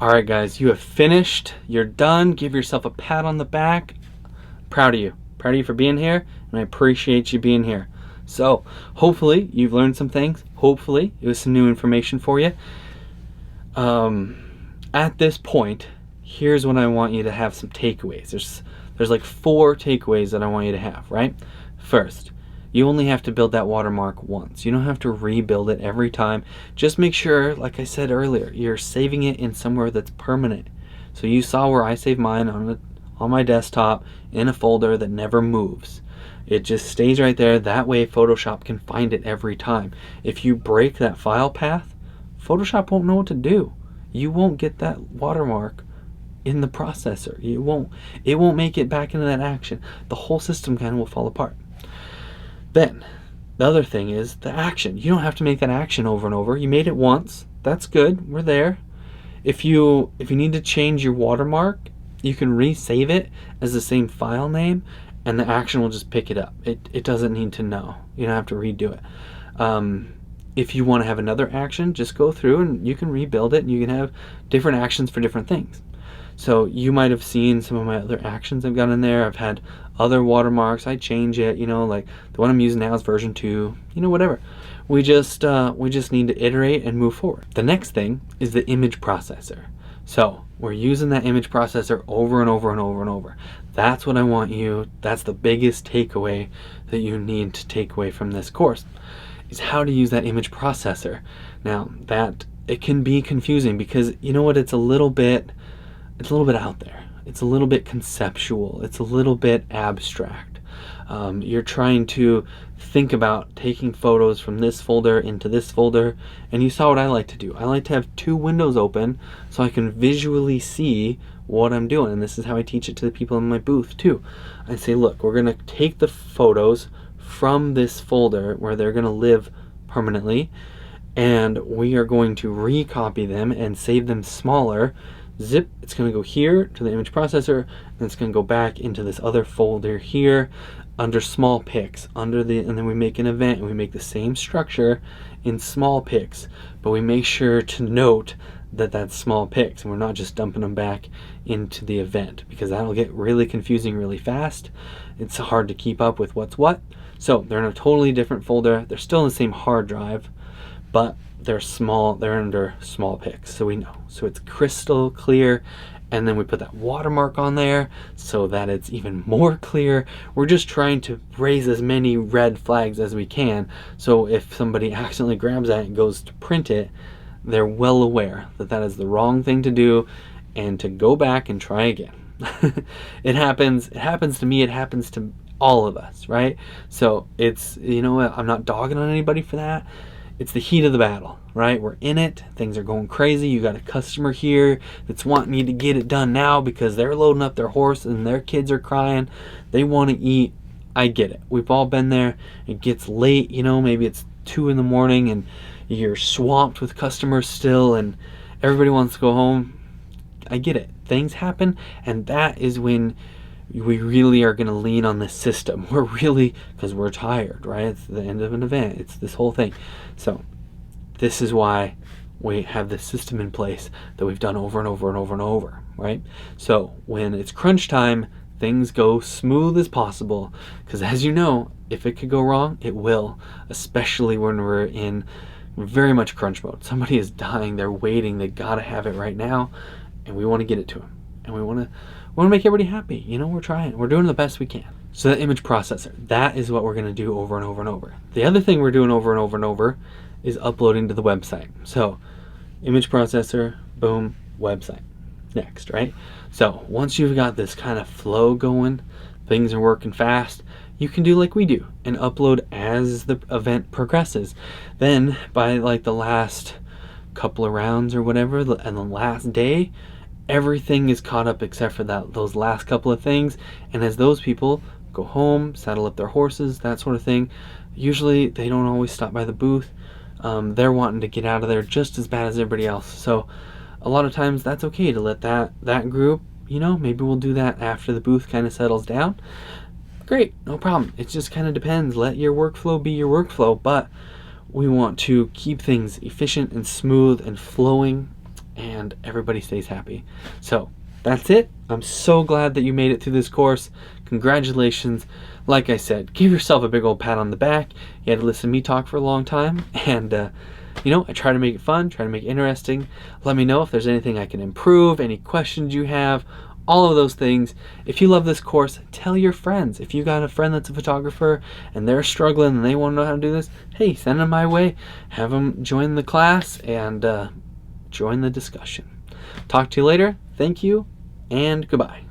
All right, guys, you have finished. You're done. Give yourself a pat on the back. Proud of you. Proud of you for being here, and I appreciate you being here. So hopefully you've learned some things. Hopefully it was some new information for you. At this point, here's what I want you to have some takeaways. There's like 4 takeaways that I want you to have, right? First, you only have to build that watermark once. You don't have to rebuild it every time. Just make sure, like I said earlier, you're saving it in somewhere that's permanent. So you saw where I save mine on my desktop in a folder that never moves. It just stays right there. That way Photoshop can find it every time. If you break that file path, Photoshop won't know what to do. You won't get that watermark in the processor. It won't make it back into that action. The whole system kind of will fall apart. Then the other thing is the action. You don't have to make that action over and over. You made it once. That's good. We're there. If you need to change your watermark, you can resave it as the same file name, and the action will just pick it up. It doesn't need to know. You don't have to redo it. If you want to have another action, just go through and you can rebuild it, and you can have different actions for different things. So you might have seen some of my other actions I've got in there. I've had other watermarks. I change it, like the one I'm using now is version 2, whatever. We just need to iterate and move forward. The next thing is the image processor. So we're using that image processor over and over and over and over. That's what I want you, that's the biggest takeaway that you need to take away from this course, is how to use that image processor. Now that it can be confusing because you know what, it's a little bit out there. It's a little bit conceptual. It's a little bit abstract. You're trying to think about taking photos from this folder into this folder, and you saw what I like to do. I like to have 2 windows open so I can visually see what I'm doing, and this is how I teach it to the people in my booth too. I say, look, we're going to take the photos from this folder where they're going to live permanently, and we are going to recopy them and save them smaller. Zip, it's going to go here to the image processor, and it's going to go back into this other folder here under small pics, and then we make an event, and we make the same structure in small pics, but we make sure to note that that's small pics, and we're not just dumping them back into the event, because that'll get really confusing really fast. It's hard to keep up with what's what. So they're in a totally different folder. They're still in the same hard drive, but they're small. They're under small pics, so we know. So it's crystal clear, and then we put that watermark on there so that it's even more clear. We're just trying to raise as many red flags as we can, so if somebody accidentally grabs that and goes to print it, they're well aware that that is the wrong thing to do and to go back and try again. It happens to me, it happens to all of us, right? So it's, I'm not dogging on anybody for that. It's the heat of the battle, right? We're in it. Things are going crazy. You got a customer here that's wanting you to get it done now because they're loading up their horse and their kids are crying. They want to eat. I get it. We've all been there. It gets late, maybe it's 2 in the morning and you're swamped with customers still and everybody wants to go home. I get it. Things happen, and that is when we really are going to lean on the system. We're really, because we're tired, right? It's the end of an event. It's this whole thing. So this is why we have this system in place that we've done over and over and over and over, right? So when it's crunch time, things go smooth as possible, because as you know, if it could go wrong, it will, especially when we're in very much crunch mode. Somebody is dying, they're waiting, they gotta have it right now, and we want to get it to them, and we want to make everybody happy. We're trying, we're doing the best we can. So that image processor, that is what we're going to do over and over and over. The other thing we're doing over and over and over is uploading to the website. So image processor, boom, website. Next, right? So once you've got this kind of flow going, things are working fast, you can do like we do and upload as the event progresses. Then by like the last couple of rounds or whatever, and the last day, everything is caught up except for those last couple of things. And as those people go home, saddle up their horses, that sort of thing, usually they don't always stop by the booth. They're wanting to get out of there just as bad as everybody else. So a lot of times that's okay to let that group, maybe we'll do that after the booth kind of settles down. Great, no problem. It just kind of depends. Let your workflow be your workflow, but we want to keep things efficient and smooth and flowing and everybody stays happy. So that's it. I'm so glad that you made it through this course. Congratulations. Like I said, give yourself a big old pat on the back. You had to listen to me talk for a long time, and I try to make it fun, try to make it interesting. Let me know if there's anything I can improve, any questions you have, all of those things. If you love this course, tell your friends. If you got a friend that's a photographer and they're struggling and they want to know how to do this, hey, send them my way. Have them join the class and join the discussion. Talk to you later. Thank you, and goodbye.